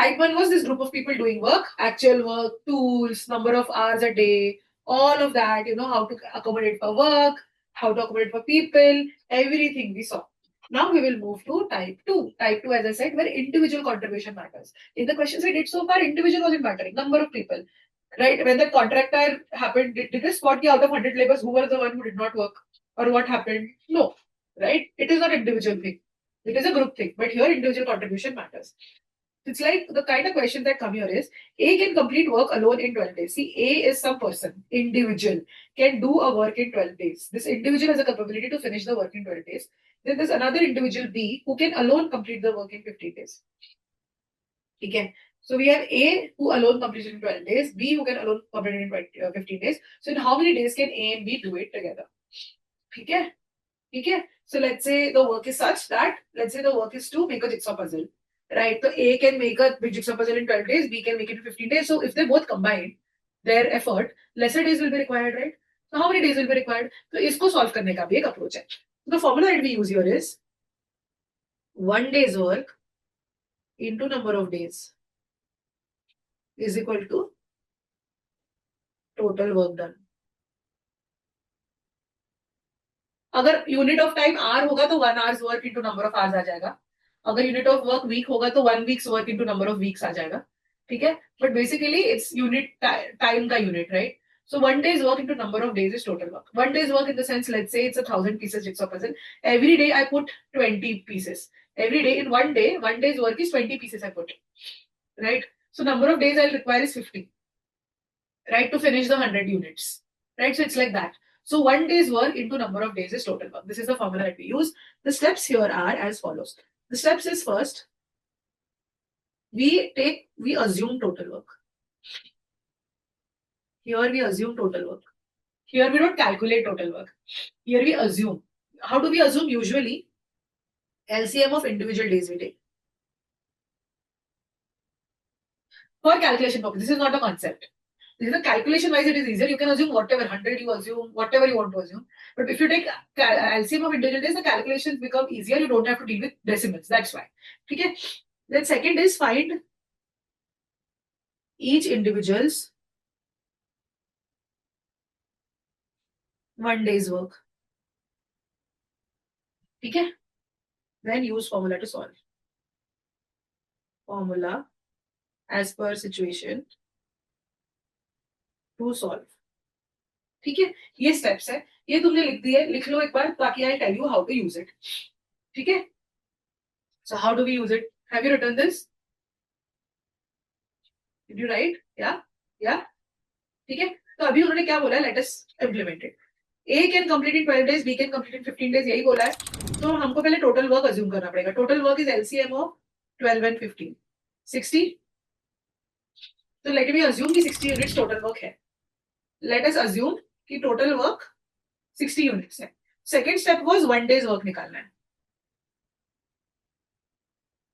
type 1 was this group of people doing work, actual work, tools, number of hours a day, all of that, how to accommodate for work, how to accommodate for people, everything we saw. Now we will move to type 2. Type 2, as I said, where individual contribution matters. In the questions I did so far, individual wasn't mattering, number of people. Right? When the contractor happened, did they spot out of 100 laborers who were the one who did not work? Or what happened? No. Right? It is not individual thing. It is a group thing. But here individual contribution matters. It's like the kind of question that come here is A can complete work alone in 12 days. See, A is some person, individual, can do a work in 12 days. This individual has a capability to finish the work in 12 days. Then there's another individual B who can alone complete the work in 15 days. Okay. So we have A who alone completes in 12 days, B who can alone complete in 15 days. So in how many days can A and B do it together? Okay. Okay. So let's say the work is such that, let's say the work is to make a jigsaw puzzle. Right? So A can make a big jigsaw puzzle in 12 days, B can make it in 15 days. So if they both combine their effort, lesser days will be required, right? So how many days will be required? So isko solve karne ka bhi ek approach hai. So the formula that we use here is 1 day's work into number of days is equal to total work done. अगर unit of time hour होगा तो 1 hours work into number of hours आ जाएगा. अगर unit of work week होगा तो 1 week's work into number of weeks आ जाएगा. ठीक है. But basically it's unit time का unit, right? So 1 day's work into number of days is total work. 1 day's work in the sense, let's say it's 1,000 pieces jigsaw puzzle. Every day I put 20 pieces. Every day in 1 day, 1 day's work is 20 pieces I put. Right? So number of days I'll require is 50. Right? To finish the 100 units. Right? So it's like that. So 1 day's work into number of days is total work. This is the formula that we use. The steps here are as follows. The steps is first, we assume total work. Here we assume total work. Here we don't calculate total work. Here we assume. How do we assume? Usually, LCM of individual days we take. For calculation purpose, this is not a concept. This is a calculation wise, it is easier. You can assume whatever, 100 you assume, whatever you want to assume. But if you take LCM of individual days, the calculations become easier. You don't have to deal with decimals. That's why. Okay. Then second is find each individual's 1 day's work. Okay. Then use formula to solve. Formula as per situation to solve. ठीक है. ये steps है. ये तुमने लिख दिए. लिख लो एक बार ताकि I tell you how to use it. ठीक है. So how do we use it? Have you written this? Did you write? Yeah. Yeah. ठीक है. तो अभी उन्होंने क्या बोला है? Let us implement it. A can complete in 12 days, B can complete in 15 days. यही बोला है. तो हमको पहले total work assume करना पड़ेगा. Total work is LCM of 12 and 15. 60. तो let me assume कि 60 units total work है. Let us assume कि total work 60 units है. Second step was 1 day's work निकालना है.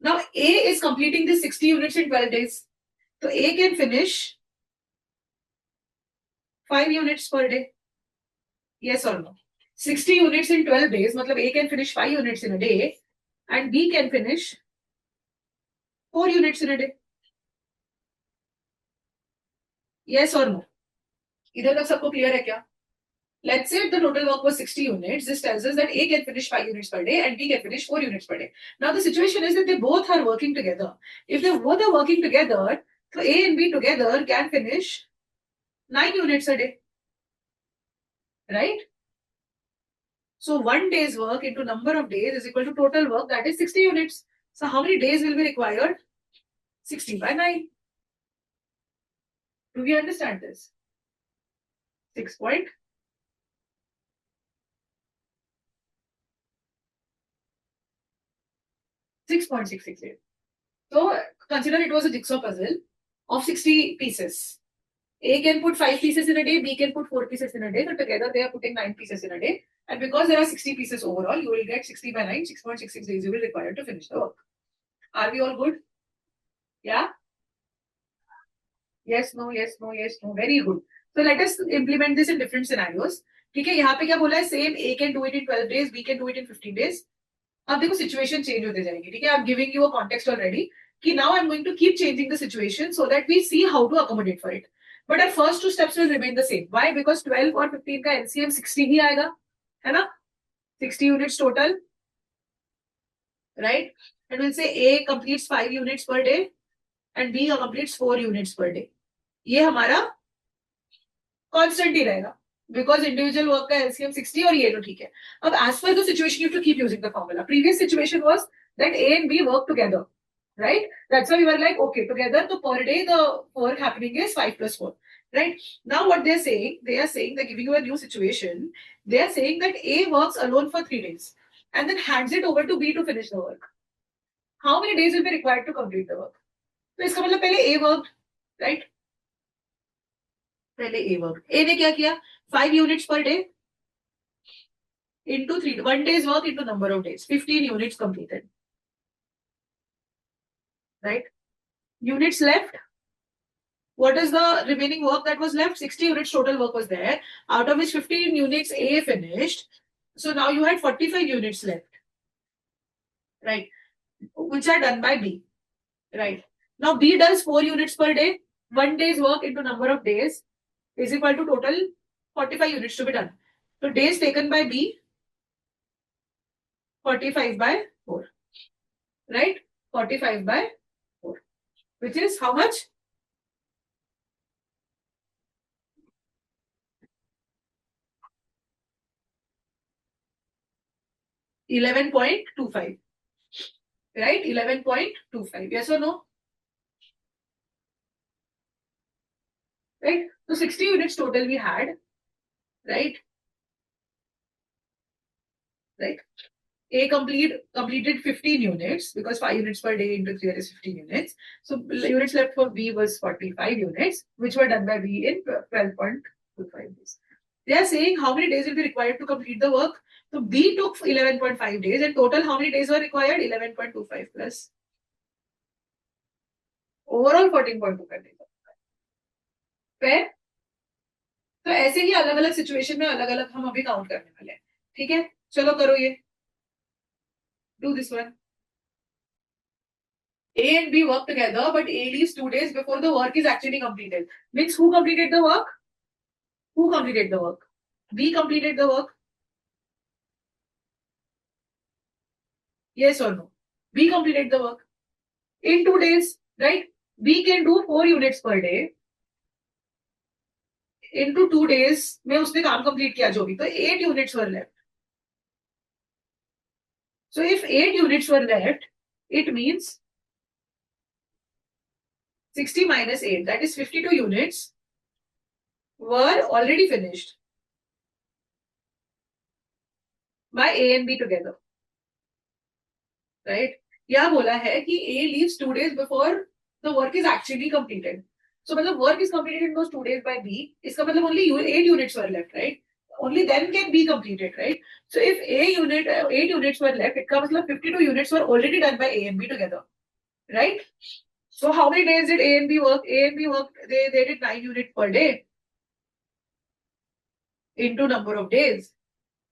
Now A is completing this 60 units in 12 days. So A can finish 5 units per day. Yes or no? 60 units in 12 days, मतलब A can finish 5 units in a day and B can finish 4 units in a day. Yes or no? इधर तक सबको clear है क्या? Let's say the total work was 60 units. This tells us that A can finish 5 units per day and B can finish 4 units per day. Now the situation is that they both are working together. If they both are working together, so A and B together can finish 9 units a day. Right? So 1 day's work into number of days is equal to total work, that is 60 units. So how many days will be required? 60 by 9. Do we understand this? 6 point. 6.668. So consider it was a jigsaw puzzle of 60 pieces. A can put 5 pieces in a day, B can put 4 pieces in a day. So together they are putting 9 pieces in a day. And because there are 60 pieces overall, you will get 60 by 9, 6.66 days you will require to finish the work. Are we all good? Yeah? Yes, no, yes, no, yes, no. Very good. So let us implement this in different scenarios. ठीक है, यहाँ पे क्या बोला है? Same A can do it in 12 days, B can do it in 15 days. अब देखो situation change होते जाएगी. ठीक है, I'm giving you a context already. कि now I'm going to keep changing the situation so that we see how to accommodate for it. But our first two steps will remain the same. Why? Because 12 और 15 का LCM 60 ही आएगा, है ना? 60 units total, right? And we'll say A completes 5 units per day and B completes 4 units per day. ये हमारा constant ही रहेगा. Because individual work का LCM 60 और ये तो ठीक है. अब as per the situation, you have to keep using the formula. Previous situation was that A and B work together, right? That's why we were like, okay, together, so per day the work happening is 5 plus 4, right? Now what they're saying, they're giving you a new situation. They are saying that A works alone for 3 days and then hands it over to B to finish the work. How many days will be required to complete the work? तो इसका मतलब पहले A worked, right? पहले A worked. A ने क्या किया? 5 units per day into 3, 1 day's work into number of days. 15 units completed. Right? Units left. What is the remaining work that was left? 60 units total work was there, out of which 15 units A finished. So now you had 45 units left, right? Which are done by B, right? Now B does 4 units per day. 1 day's work into number of days is equal to total 45 units to be done. So days taken by B, 45 by 4, right? 45 by 4, which is how much? 11.25, right? 11.25, yes or no? Right? So 60 units total we had, right? Right? A completed 15 units because 5 units per day into 3 is 15 units. So units left for B was 45 units, which were done by B in 12.25 days. They are saying how many days will be required to complete the work. So B took 11.5 days and total how many days were required? 11.25 plus overall 14.25 days. Fair? तो ऐसे ही अलग अलग situation में अलग अलग हम अभी count करने वाले हैं. ठीक है, चलो करो ये. Do this one. A and B work together, but A leaves 2 days before the work is actually completed. Means who completed the work? Who completed the work? B completed the work. Yes or no? B completed the work in 2 days, right? B can do 4 units per day. Into 2 days में उसने काम complete किया जो भी, तो 8 units were left. So if 8 units were left, it means 60 minus 8, that is 52 units were already finished by A and B together, right? क्या बोला है कि A leaves 2 days before the work is actually completed. So मतलब work is completed in those 2 days by B. इसका मतलब only 8 units were left, right? Only then can be completed, right? So if 8 units were left, इसका मतलब 52 units were already done by A and B together, right? So how many days did A and B work? A and B worked, they did 9 units per day into number of days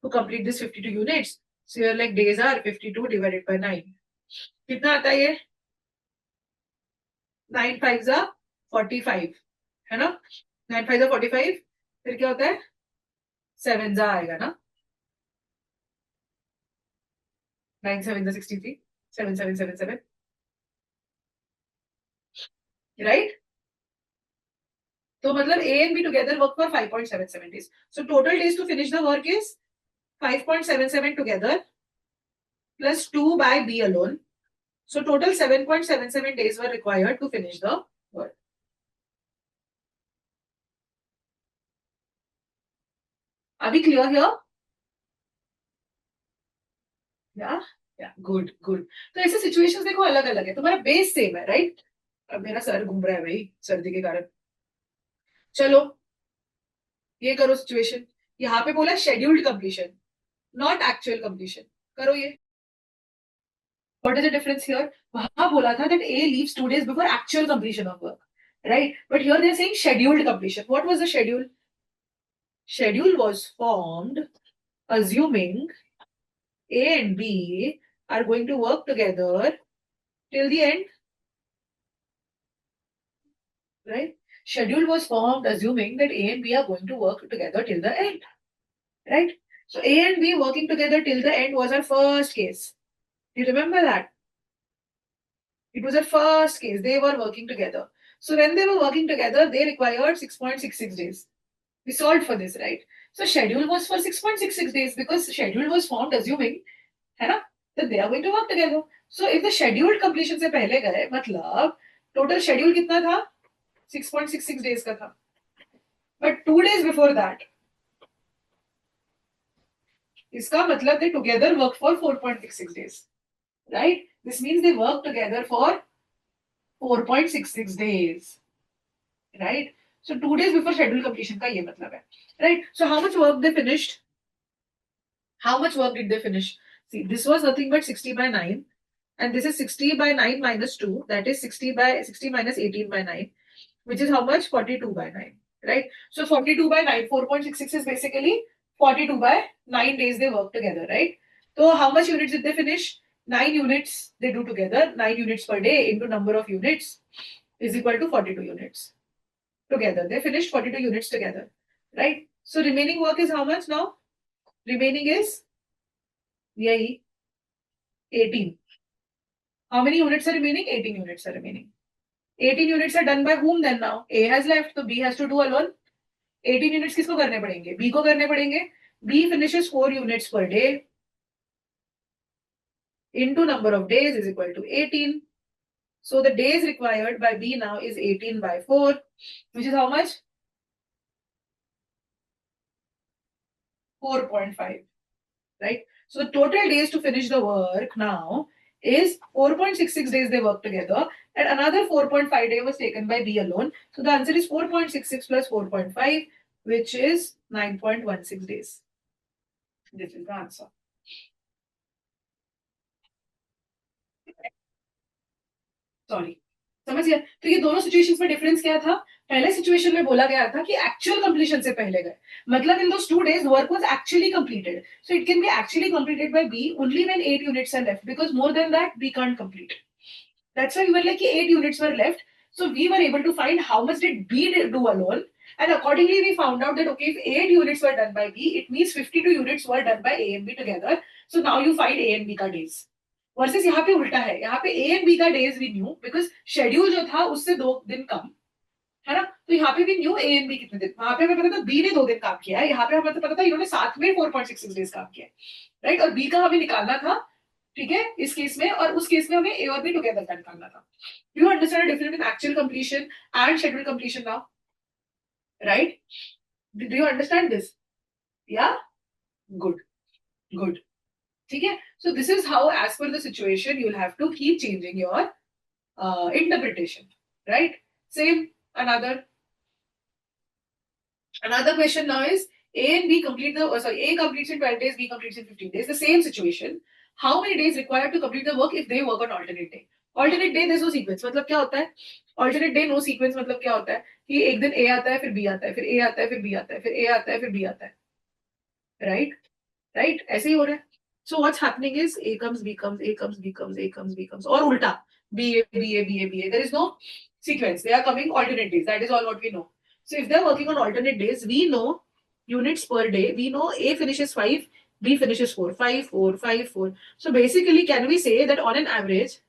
to complete this 52 units. So you're like days are 52 divided by 9. कितना आता है ये? 9 5s are 45, है ना? 9 5s are 45. फिर क्या होता है? 7s आएगा ना? 9 7s are 63. 7 7 7 7. Right? तो मतलब A and B together work for 5.77 days. So total days to finish the work is 5.77 together plus 2 by B alone. So total 7.77 days were required to finish the work. Are we clear here? Yeah, yeah, good, good. तो ऐसे situations देखो अलग अलग है. तुम्हारा base same है, right? अब मेरा सर घूम रहा है भाई सर्दी के कारण. चलो ये करो सिचुएशन. यहाँ पे बोला scheduled completion, not actual completion. करो ये. What is the difference here? वहां बोला था that A leaves 2 days before actual completion of work, right? But here they're saying scheduled completion. What was the schedule? Schedule was formed assuming A and B are going to work together till the end. right? Schedule was formed assuming that A and B are going to work together till the end, right? So A and B working together till the end was our first case. Do you remember that? It was our first case. They were working together. So when they were working together, they required 6.66 days. We solved for this, right? So schedule was for 6.66 days because schedule was formed assuming, है ना, that they are going to work together. So if the scheduled completion से पहले गए, मतलब total schedule कितना था? 6.66 days का था. But 2 days before that, इसका मतलब they together worked for 4.66 days, right? This means they worked together for 4.66 days, right? So 2 days before schedule completion का ये मतलब है, right? So how much work they finished? How much work did they finish? See, this was nothing but 60 by 9, and this is 60 by 9 minus 2, that is 60 minus 18 by 9, which is how much? 42 by 9, right? So 42 by 9, 4.66 is basically 42 by 9 days they work together, right? So how much units did they finish? 9 units they do together, 9 units per day into number of units is equal to 42 units together. They finished 42 units together, right? So remaining work is how much now? Remaining is yay, 18. How many units are remaining? 18 units are remaining. 18 units are done by whom then now? A has left, so B has to do alone. 18 units किसको करने पड़ेंगे? B को करने पड़ेंगे. B finishes 4 units per day into number of days is equal to 18. So the days required by B now is 18 by 4, which is how much? 4.5, right? So the total days to finish the work now is 4.66 days they work together, and another 4.5 day was taken by B alone. So the answer is 4.66 plus 4.5, which is 9.16 days. This is the answer. Sorry, समझ गया? तो ये दोनों situations में difference क्या था? पहले situation में बोला गया था कि एक्चुअल कंप्लीशन से पहले गए, मतलब इन दोस 2 days work was actually completed, so it can be actually completed by B only when 8 units are left, because more than that B can't complete. That's why we were like 8 units were left, so we were able to find how much did B do alone, and accordingly we found out that okay, if 8 units were done by B, it means 52 units were done by A and B together. So now you find A and B का days. Versus यहाँ पे उल्टा है, यहाँ पे A and B का days we knew because schedule जो था उससे 2 दिन कम है ना, तो यहाँ पे भी न्यू ए एंड बी कितने दिन, वहां पे हमें पता था बी ने 2 दिन काम किया है, यहाँ पे हमें तो पता था इन्होंने साथ में 4.66 डेज काम किया है, राइट? और बी का हमें निकालना था, ठीक है, इस केस में, और उस केस में हमें ए और बी टुगेदर का निकालना था. You understand difference in actual completion and schedule completion now, right? Do you understand this? या गुड, गुड, ठीक है. So this is how, as per the situation, you'll have to keep changing your interpretation, right? Same, another question now is A and B complete the A completes in 12 days, B completes in 15 days. The same situation. How many days required to complete the work if they work on alternate day? Alternate day there's no sequence. मतलब क्या होता है? Alternate day no sequence मतलब क्या होता है कि एक दिन A आता है, फिर B आता है, फिर A आता है, फिर B आता है, फिर A आता है, फिर B आता है, right? Right? ऐसे ही हो रहा है. So what's happening is A comes, B comes, A comes, B comes, A comes, B comes, or ulta, B A, B A, B A, B A. There is no sequence. They are coming alternate days. That is all what we know. So if they're working on alternate days, we know units per day. We know A finishes 5, B finishes 4, 5, 4, 5, 4. So basically, can we say that on an average,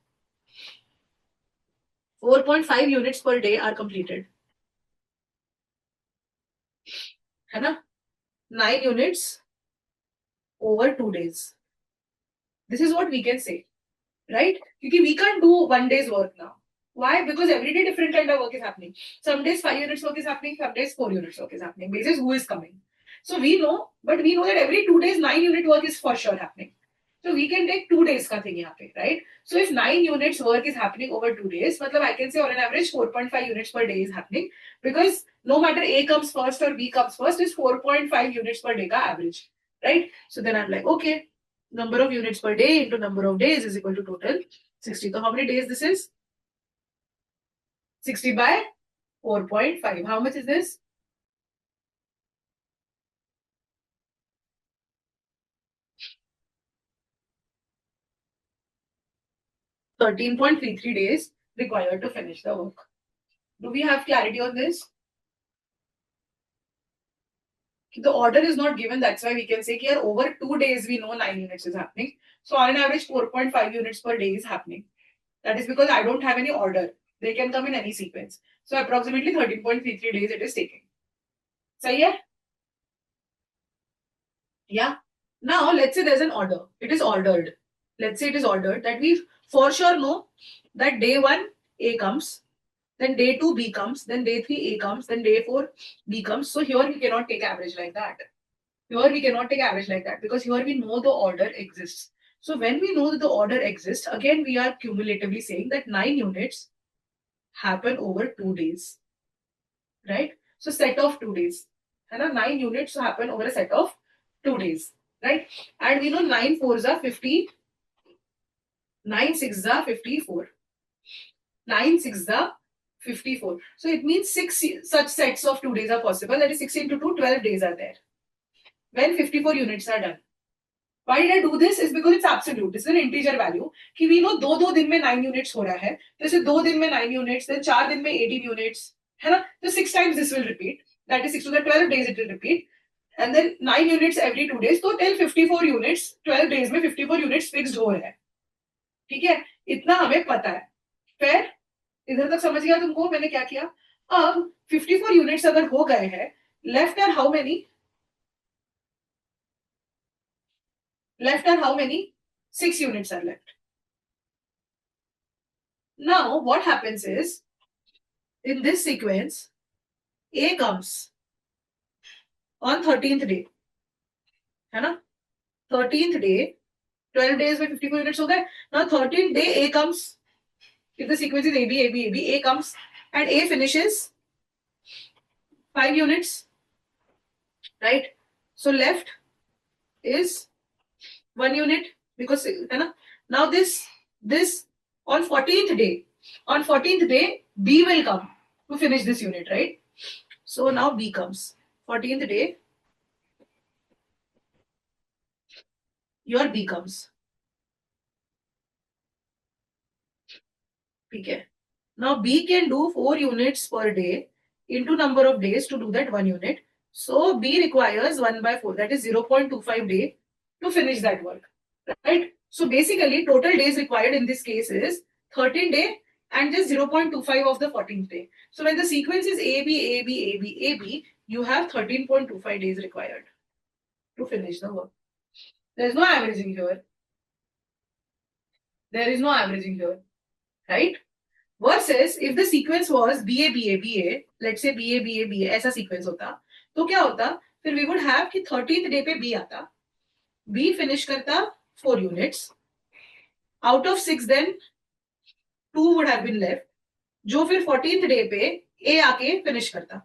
4.5 units per day are completed? है ना? 9 units over 2 days. This is what we can say. Right? Because we can't do 1 day's work now. Why? Because every day different kind of work is happening. Some days 5 units work is happening, some days 4 units work is happening. Basis who is coming. So we know, but we know that every 2 days 9 unit work is for sure happening. So we can take 2 days ka thing yahan pe, right? So if 9 units work is happening over 2 days, matlab I can say on an average 4.5 units per day is happening, because no matter A comes first or B comes first, is 4.5 units per day ka average, right? So then I'm like, okay, number of units per day into number of days is equal to total 60. So how many days this is? 60 by 4.5. How much is this? 13.33 days required to finish the work. Do we have clarity on this? The order is not given, that's why we can say here over 2 days we know 9 units is happening. So on an average 4.5 units per day is happening. That is because I don't have any order. They can come in any sequence. So approximately 13.33 days it is taking. Sahi hai? Yeah. Now let's say there's an order. It is ordered. Let's say it is ordered that we for sure know that day 1 A comes, then day 2 B comes, then day 3 A comes, then day 4 B comes. So here we cannot take average like that. Here we cannot take average like that because here we know the order exists. So when we know that the order exists, again we are cumulatively saying that 9 units happen over 2 days. Right? So set of 2 days. And 9 units happen over a set of 2 days. Right? And we know 9 fours are 50, 9 sixes are 54. 9 sixes are 54. So it means 6 such sets of 2 days are possible. That is 6 into 2, 12 days are there. When 54 units are done. Why did I do this? Is because it's absolute. This is an integer value. कि we know दो दिन में 9 units हो रहा है. तो इसे 2 दिन में 9 units, then 4 दिन में 18 units. है ना? So 6 times this will repeat. That is 6 to the 12 days it will repeat. And then 9 units every 2 days. तो till 54 units, 12 days में 54 units fixed हो रहे हैं. ठीक है? इतना हमें पता है. Fair? इधर तक समझ गया तुमको मैंने क्या किया? अब 54 units अगर हो गए हैं, left are how many? Left are how many? 6 units are left. Now, what happens is, in this sequence, A comes on 13th day. है ना? 13th day, 12 days में 54 units हो गए. Now, 13th day, A comes. If the sequence is AB, AB, AB, A comes and A finishes 5 units. Right? So, left is 1 unit because now this on 14th day B will come to finish this unit, right? So now B comes 14th day, your B comes. Okay. Now B can do 4 units per day into number of days to do that 1 unit. So B requires 1 by 4, that is 0.25 day to finish that work, right? So basically total days required in this case is 13 day and just 0.25 of the 14th day. So when the sequence is AB, AB, AB, AB, you have 13.25 days required to finish the work. There is no averaging here. There is no averaging here, right? Versus if the sequence was BA, BA, BA, let's say BA, BA, BA, ऐसा sequence होता, तो क्या होता? फिर we would have कि 13th day पे B आता, B finish करता 4 units, out of 6 then 2 would have been left, जो फिर 14th day पे A आके finish करता.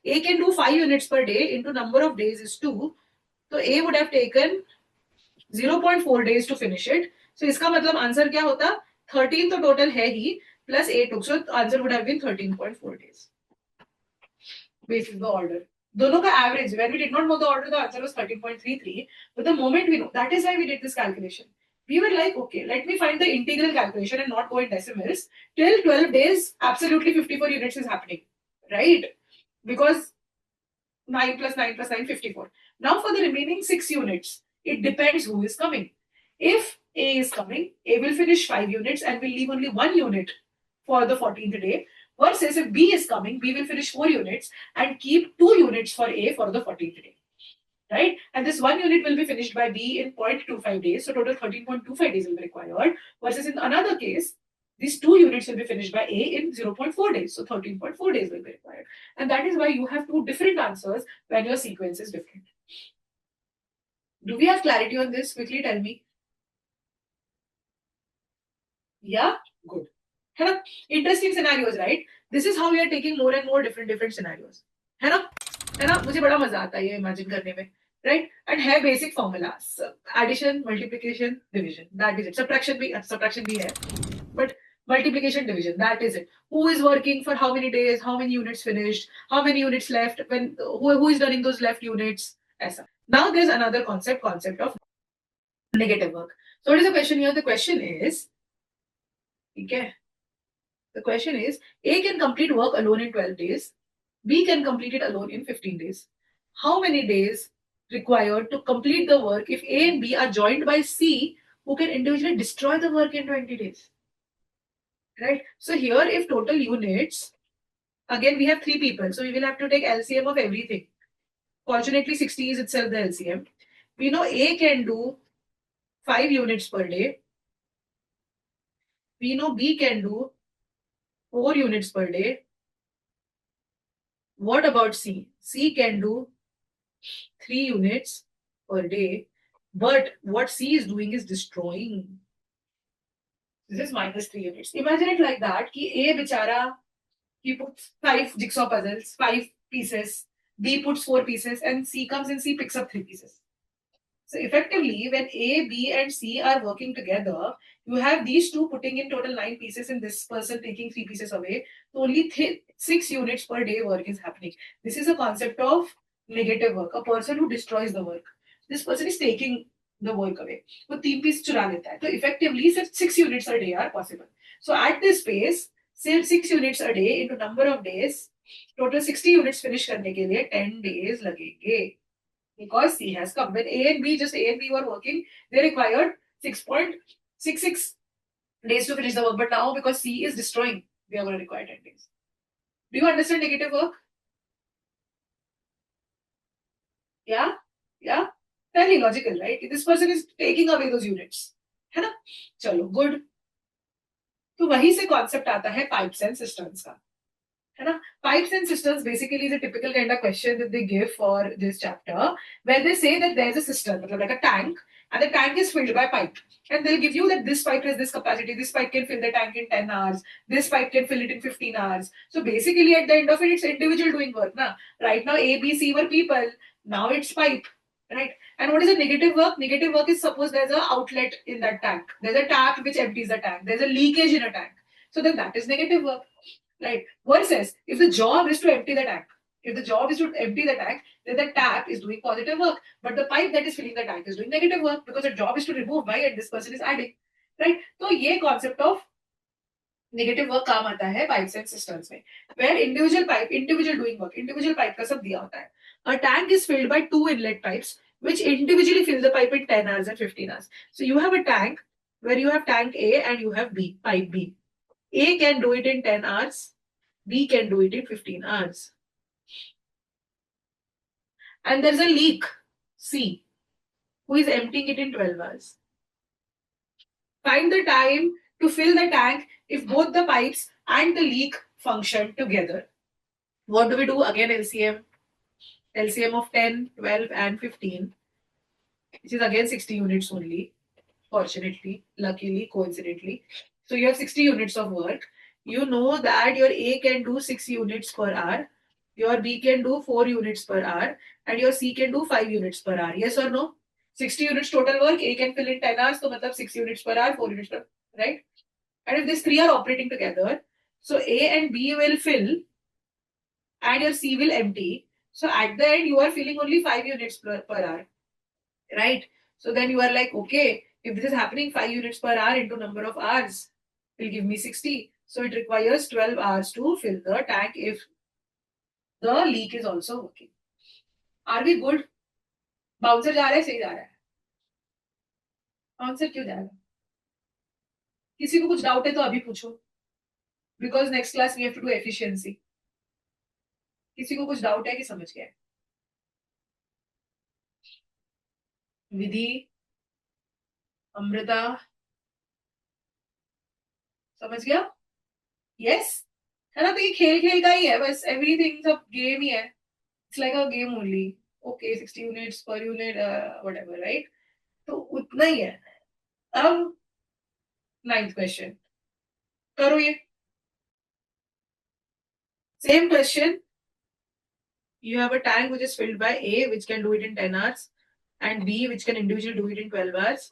A can do 5 units per day into number of days is 2, तो A would have taken 0.4 days to finish it. So इसका मतलब answer क्या होता? 13 तो टोटल है ही, plus 8 took. So answer would have been 13.4 days. Based on the order. दोनों का average, when we did not know the order, the answer was 13.33. But the moment we know, that is why we did this calculation. We were like, okay, let me find the integral calculation and not go in decimals. Till 12 days, absolutely 54 units is happening, right? Because 9 plus 9 plus 9, 54. Now for the remaining 6 units, it depends who is coming. If A is coming, A will finish 5 units and will leave only 1 unit for the 14th day. Versus if B is coming, B will finish 4 units and keep 2 units for A for the 14th day. Right? And this 1 unit will be finished by B in 0.25 days. So total 13.25 days will be required. Versus in another case, these 2 units will be finished by A in 0.4 days. So 13.4 days will be required. And that is why you have 2 different answers when your sequence is different. Do we have clarity on this? Quickly tell me. Yeah? Good. है ना? Interesting scenarios, right? This is how we are taking more and more different scenarios. है ना? है ना? मुझे बड़ा मजा आता है ये imagine करने में. Right? And है basic formulas. Addition, multiplication, division. That is it. Subtraction भी है. But multiplication, division. That is it. Who is working for how many days? How many units finished? How many units left? When who is running those left units? ऐसा. Now there's another concept of negative work. So what is the question here? The question is, okay, The question is, A can complete work alone in 12 days. B can complete it alone in 15 days. How many days required to complete the work if A and B are joined by C, who can individually destroy the work in 20 days? Right? So here, if total units, again we have three people, so we will have to take LCM of everything. Fortunately, 60 is itself the LCM. We know A can do 5 units per day. We know B can do 4 units per day. What about C? C can do 3 units per day. But what C is doing is destroying. This is minus 3 units. Imagine it like that, कि A बेचारा, he puts 5 jigsaw puzzles, 5 pieces. B puts 4 pieces, and C comes and C picks up 3 pieces. So effectively, when A, B, and C are working together, you have these two putting in total 9 pieces and this person taking 3 pieces away. So only 6 units per day work is happening. This is a concept of negative work, a person who destroys the work. This person is taking the work away. So 3 piece चुरा लेता है. So effectively, 6 units a day are possible. So at this pace, say 6 units a day into number of days, total 60 units finish करने के लिए 10 days लगेंगे. Because C has come. When A and B, just A and B were working, they required 6.66 days to finish the work. But now, because C is destroying, they are going to require 10 days. Do you understand negative work? Yeah? Yeah? Fairly logical, right? This person is taking away those units. है ना? चलो, good. तो वहीं से concept आता है pipes and cisterns का. है ना? Pipes and cisterns basically is a typical kind of question that they give for this chapter, where they say that there's a cistern, like a tank, and the tank is filled by pipe. And they'll give you that this pipe has this capacity, this pipe can fill the tank in 10 hours, this pipe can fill it in 15 hours. So basically, at the end of it, it's individual doing work. Na? Right now, A, B, C were people, now it's pipe. Right? And what is a negative work? Negative work is suppose there's an outlet in that tank, there's a tap which empties the tank, there's a leakage in a tank. So then that is negative work. Right. Versus if the job is to empty the tank, if the job is to empty the tank, then the tap is doing positive work. But the pipe that is filling the tank is doing negative work because the job is to remove by and this person is adding. Right. So ये concept of negative work काम आता है pipes and cisterns में. Where individual pipe, individual doing work, individual pipe का सब दिया होता है. A tank is filled by 2 inlet pipes which individually fill the pipe in 10 hours and 15 hours. So you have a tank where you have tank A and you have B, pipe B. A can do it in 10 hours. B can do it in 15 hours. And there's a leak, C, who is emptying it in 12 hours. Find the time to fill the tank if both the pipes and the leak function together. What do we do? Again, LCM. LCM of 10, 12, and 15, which is again 60 units only. Fortunately, luckily, coincidentally. So you have 60 units of work. You know that your A can do 6 units per hour, your B can do 4 units per hour, and your C can do 5 units per hour. Yes or no? 60 units total work, A can fill in 10 hours, so matlab 6 units per hour, 4 units per hour, right? And if these three are operating together, so A and B will fill and your C will empty. So at the end, you are filling only 5 units per hour, right? So then you are like, okay, if this is happening 5 units per hour into number of hours, will give me 60. So it requires 12 hours to fill the tank if the leak is also working. Are we good? Bouncer जा रहा है, सही जा रहा है. Bouncer क्यों जा रहा है? किसी को कुछ डाउट है तो अभी पूछो. Because next class we have to do efficiency. किसी को कुछ डाउट है कि समझ गया? विधि, अमृता, समझ गया? Yes? है ना? तो ये खेल खेल का ही है, बस एवरीथिंग सब गेम ही है. It's like a game only. Okay, 60 units per unit, whatever, right? तो उतना ही है. अब 9th question. करो ये. Same question. You have a tank which is filled by A, which can do it in 10 hours, and B, which can individually do it in 12 hours,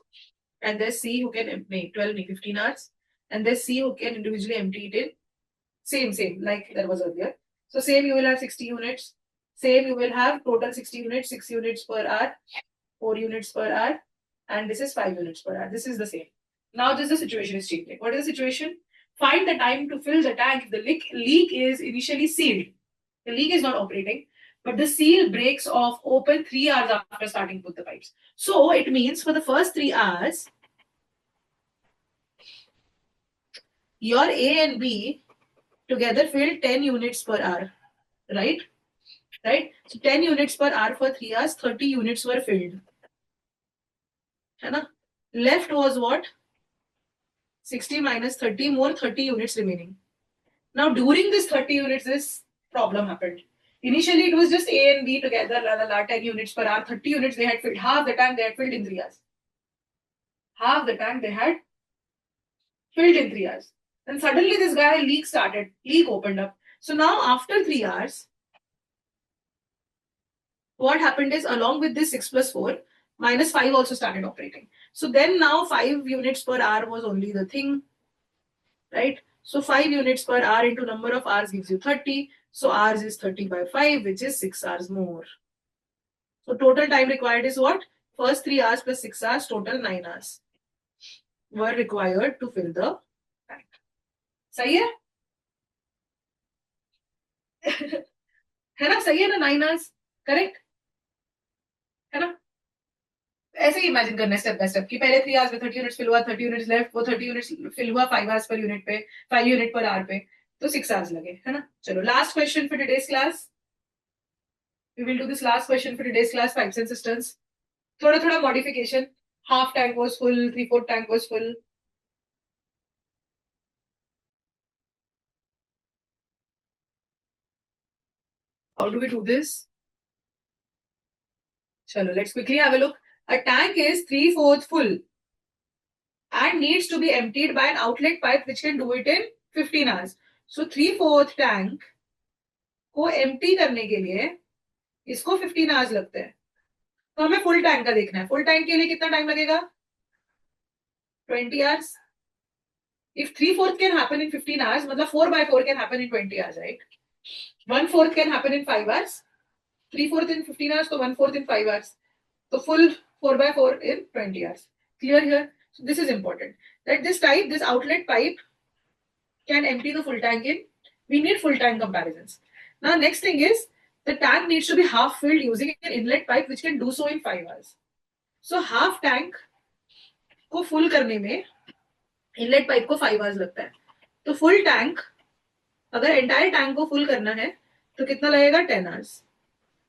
and there's C who can make 12, 15 hours, and there's C who can individually empty it in same, like that was earlier. So same, you will have 60 units. Same, you will have total 60 units, 6 units per hour, 4 units per hour, and this is 5 units per hour. This is the same. Now, just the situation is changing. What is the situation? Find the time to fill the tank if the leak is initially sealed. The leak is not operating, but the seal breaks off open 3 hours after starting to put the pipes. So it means for the first 3 hours, your A and B together filled 10 units per hour, right? Right? So 10 units per hour for 3 hours, 30 units were filled. है Left was what? 60 minus 30, more 30 units remaining. Now during this 30 units, this problem happened. Initially, it was just A and B together, 10 units per hour, 30 units they had filled. Half the tank they had filled in 3 hours. Half the tank they had filled in 3 hours. And suddenly this guy leak opened up. So now after 3 hours, what happened is along with this 6 plus 4, minus 5 also started operating. So then now 5 units per hour was only the thing, right? So 5 units per hour into number of hours gives you 30. So hours is 30 by 5, which is 6 hours more. So total time required is what? First 3 hours plus 6 hours, total 9 hours were required to fill the tank. सही है? है ना? सही है ना? 9 hours, correct? है ना? ऐसे ही इमेजिन करना है स्टेप बाय स्टेप कि पहले 3 hours में 30 यूनिट्स फिल हुआ, 30 यूनिट्स लेफ्ट, वो 30 यूनिट्स फिल हुआ 5 hours पर यूनिट पे, 5 यूनिट पर आवर पे, तो 6 hours लगे, है ना? चलो last question for today's class. We will do this last question for today's class, pipes and cisterns. थोड़ा modification. Half tank was full, 3/4 tank was full. How do we do this? Chalo, let's quickly have a look. A tank is 3/4 full and needs to be emptied by an outlet pipe which can do it in 15 hours. So 3/4 tank को empty करने के लिए इसको 15 hours लगते हैं. तो हमें full tank का देखना है. Full tank के लिए कितना time लगेगा? 20 hours. If 3/4 can happen in 15 hours, मतलब 4/4 can happen in 20 hours, right? 1/4 can happen in 5 hours. 3/4 in 15 hours, so 1/4 in 5 hours. So full 4/4 in 20 hours. Clear here? So this is important. That this outlet pipe can empty the full tank in. We need full tank comparisons. Now next thing is, the tank needs to be half filled using an inlet pipe which can do so in 5 hours. So half tank को full करने में inlet pipe को 5 hours लगता है. तो full tank, अगर entire tank को full करना है तो कितना लगेगा? 10 hours.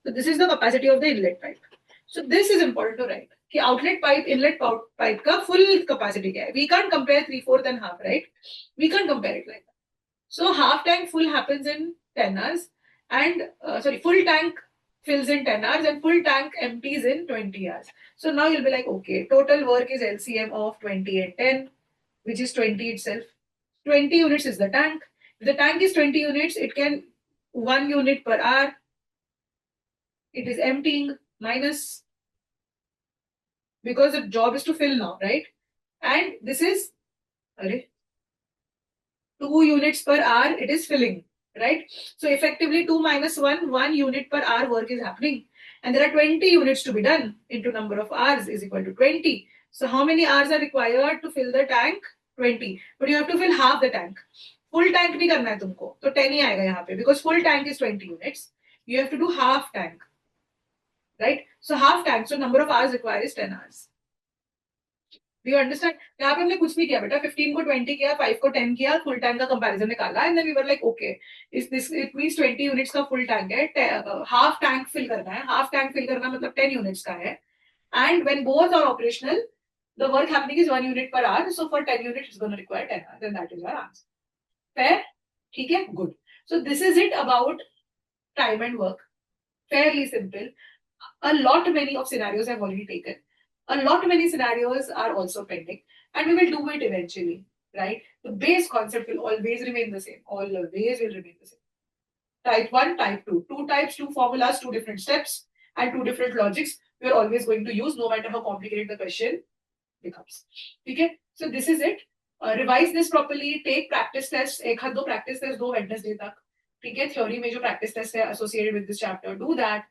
So this is the capacity of the inlet pipe. So this is important to write. कि outlet pipe, inlet pipe का full capacity क्या है? We can't compare 3/4 and half, right? We can't compare it like that. So half tank full happens in 10 hours and full tank fills in 10 hours and full tank empties in 20 hours. So now you'll be like, okay, total work is LCM of 20 and 10, which is 20 itself. 20 units is the tank. If the tank is 20 units, it can 1 unit per hour. It is emptying minus, because the job is to fill now, right? And this is 2 units per hour, it is filling, right? So effectively 2 minus 1 unit per hour work is happening. And there are 20 units to be done into number of hours is equal to 20. So how many hours are required to fill the tank? 20. But you have to fill half the tank. Full tank नहीं करना है तुमको, तो 10 ही आएगा यहाँ पे, because full tank is 20 units. You have to do half tank, right? So half tank, so number of hours required is 10 hours. Do you understand? यहाँ पे हमने कुछ नहीं किया बेटा, 15 को 20 किया, 5 को 10 किया, full tank का comparison निकाला, and then we were like, okay, is this, it means 20 units का full tank है, half tank fill करना है, half tank fill करना मतलब 10 units का है, and when both are operational, the work happening is 1 unit per hour, so for 10 units it's going to require 10 hours, and that is our answer. Fair? ठीक है? Good. So this is it about time and work. Fairly simple. A lot many of scenarios I've already taken. A lot many scenarios are also pending, and we will do it eventually, right? The base concept will always remain the same. Always will remain the same. Type 1, type 2. 2 types, 2 formulas, 2 different steps, and 2 different logics we are always going to use, no matter how complicated the question becomes. Okay? So this is it. Revise this properly. Take practice tests. एक हाथ दो practice tests दो Wednesday तक. ठीक है? Theory में जो practice tests है associated with this chapter, do that.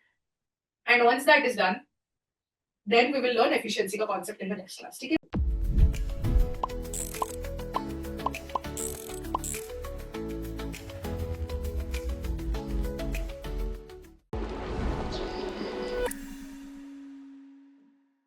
And once that is done, then we will learn efficiency का concept in the next class. ठीक है?